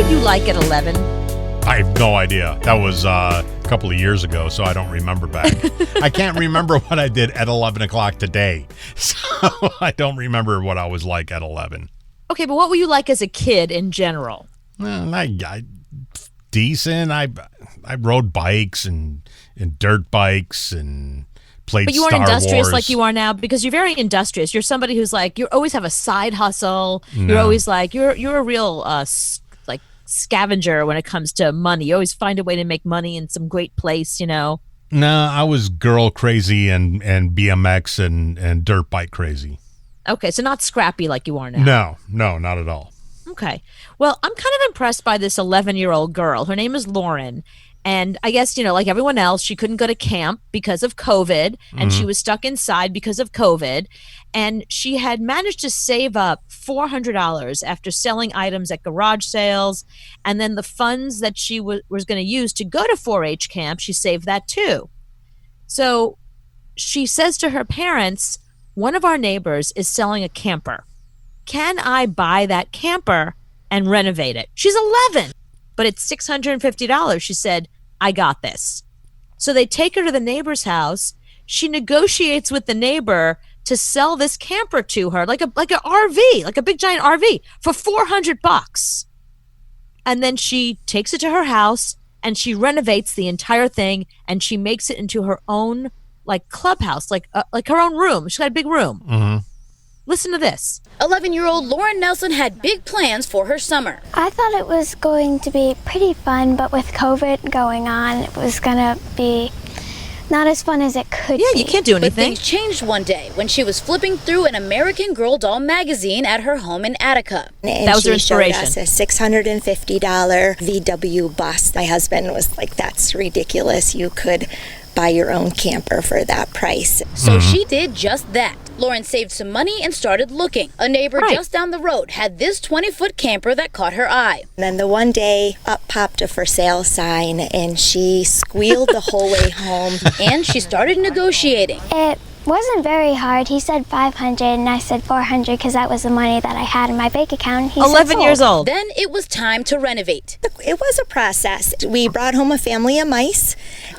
would you like at 11? I have no idea. That was a couple of years ago, so I don't remember back. I can't remember what I did at 11 o'clock today. So I don't remember what I was like at 11. Okay, but what were you like as a kid in general? Decent. I rode bikes and dirt bikes and played But you weren't Star industrious Wars. like you are now, because you're very industrious. You're somebody who's like, you always have a side hustle. You're always like, you're a real like scavenger when it comes to money. You always find a way to make money in some great place, you know. No, I was girl crazy and BMX and dirt bike crazy. Okay, so not scrappy like you are now. No, not at all. Okay. Well, I'm kind of impressed by this 11-year-old girl. Her name is Lauren. And I guess, you know, like everyone else, she couldn't go to camp because of COVID, and she was stuck inside because of COVID. And she had managed to save up $400 after selling items at garage sales. And then the funds that she was going to use to go to 4-H camp, she saved that too. So she says to her parents, one of our neighbors is selling a camper. Can I buy that camper and renovate it? She's 11, but it's $650. She said, I got this. So they take her to the neighbor's house. She negotiates with the neighbor to sell this camper to her, like an RV, like a big giant RV, for $400. And then she takes it to her house and she renovates the entire thing, and she makes it into her own like clubhouse, like her own room. She's got a big room. Mm-hmm. Listen to this. 11-year-old Lauren Nelson had big plans for her summer. I thought it was going to be pretty fun, but with COVID going on, it was going to be not as fun as it could be. Yeah, you can't do But anything. things changed one day when she was flipping through an American Girl doll magazine at her home in Attica. And That was her she showed inspiration. us a $650 VW bus. My husband was like, that's ridiculous. You could buy your own camper for that price. So she did just that. Lauren saved some money and started looking. A neighbor Right. just down the road had this 20-foot camper that caught her eye. And then the one day up popped a for sale sign, and she squealed the whole way home. And she started negotiating. It wasn't very hard. He said 500 and I said 400 because that was the money that I had in my bank account. He said 11 years sold. old. Then it was time to renovate. It was a process. We brought home a family of mice,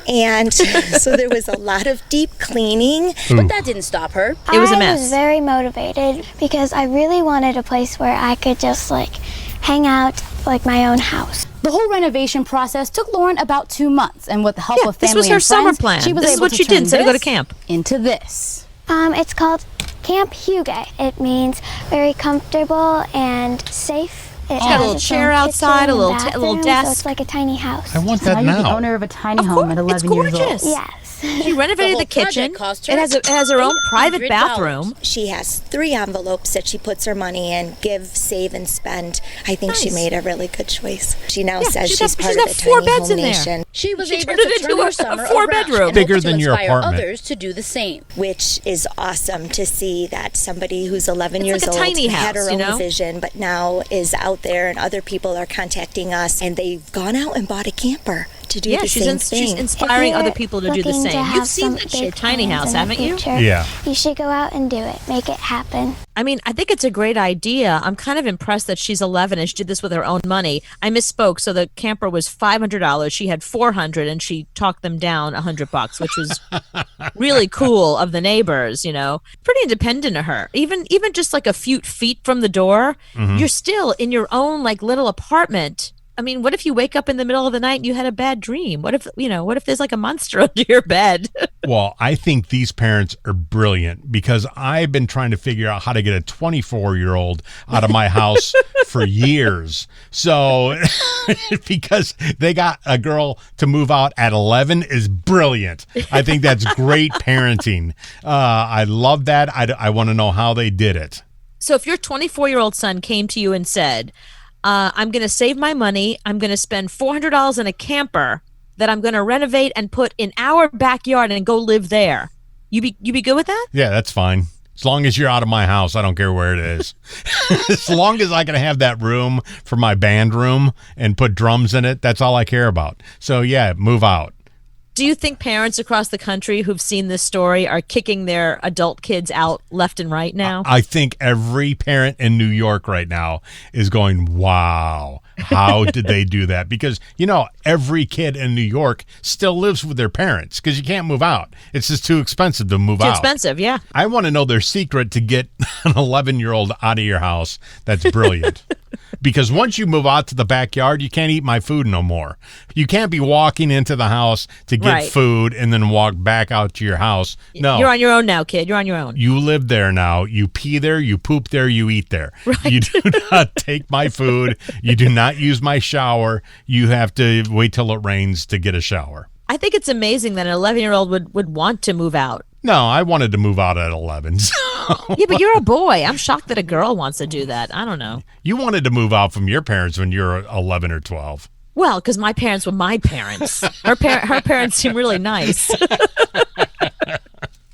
and so there was a lot of deep cleaning. But that didn't stop her. It was a I mess. was very motivated because I really wanted a place where I could just like hang out like my own house. The whole renovation process took Lauren about 2 months, and with the help Yeah, of this family was her and summer friends, plan. she was This is able what to she did turn instead of go to this camp. into this. It's called Camp Hugo. It means very comfortable and safe. It got a has little its chair own outside, kitchen a little and a little bathroom, desk. So it's like a tiny house. I want So that now you're the now. owner of a tiny Of home at course, 11 it's years old. gorgeous. Yes. She renovated The the whole project kitchen. cost her It has her own private $800. bathroom. She has 3 envelopes that she puts her money in: give, save, and spend. I think she Nice. made a really good choice. She now Yeah, says she's she's got- part she's of got the 4 Tiny beds Home in there. Nation, She was She able turned it to turn into her a summer 4-bedroom. around and Bigger hopes to than your inspire apartment. others to do the same. which is awesome to see that somebody who's 11 It's years like a old tiny had house, her you own know? vision, but now is out there and other people are contacting us, and they've gone out and bought a camper to do Yeah, the she's same she's thing. inspiring If other you're people to do the looking to same. have You've seen some that show, big Tiny plans House, in the haven't you? future, Yeah. You should go out and do it. Make it happen. I mean, I think it's a great idea. I'm kind of impressed that she's 11 and she did this with her own money. I misspoke. So the camper was $500. She had $400, and she talked them down $100, which was really cool of the neighbors. You know, pretty independent of her. Even just like a few feet from the door, you're still in your own like little apartment. I mean, what if you wake up in the middle of the night and you had a bad dream? What if there's like a monster under your bed? Well, I think these parents are brilliant, because I've been trying to figure out how to get a 24-year-old out of my house for years. So because they got a girl to move out at 11 is brilliant. I think that's great parenting. I love that. I want to know how they did it. So if your 24-year-old son came to you and said, I'm going to save my money, I'm going to spend $400 in a camper that I'm going to renovate and put in our backyard and go live there, you be good with that? Yeah, that's fine. As long as you're out of my house, I don't care where it is. As long as I can have that room for my band room and put drums in it, that's all I care about. So yeah, move out. Do you think parents across the country who've seen this story are kicking their adult kids out left and right now? I think every parent in New York right now is going, wow, how did they do that? Because, every kid in New York still lives with their parents because you can't move out. It's just too expensive to move out. Too expensive, yeah. I want to know their secret to get an 11-year-old out of your house. That's brilliant. Because once you move out to the backyard, you can't eat my food no more. You can't be walking into the house to get food and then walk back out to your house. No. You're on your own now, kid. You're on your own. You live there now. You pee there, you poop there, you eat there. Right. You do not take my food. You do not use my shower. You have to wait till it rains to get a shower. I think it's amazing that an 11-year-old would want to move out. No, I wanted to move out at 11. So. Yeah, but you're a boy. I'm shocked that a girl wants to do that. I don't know. You wanted to move out from your parents when you were 11 or 12. Well, because my parents were my parents. Her parents seem really nice.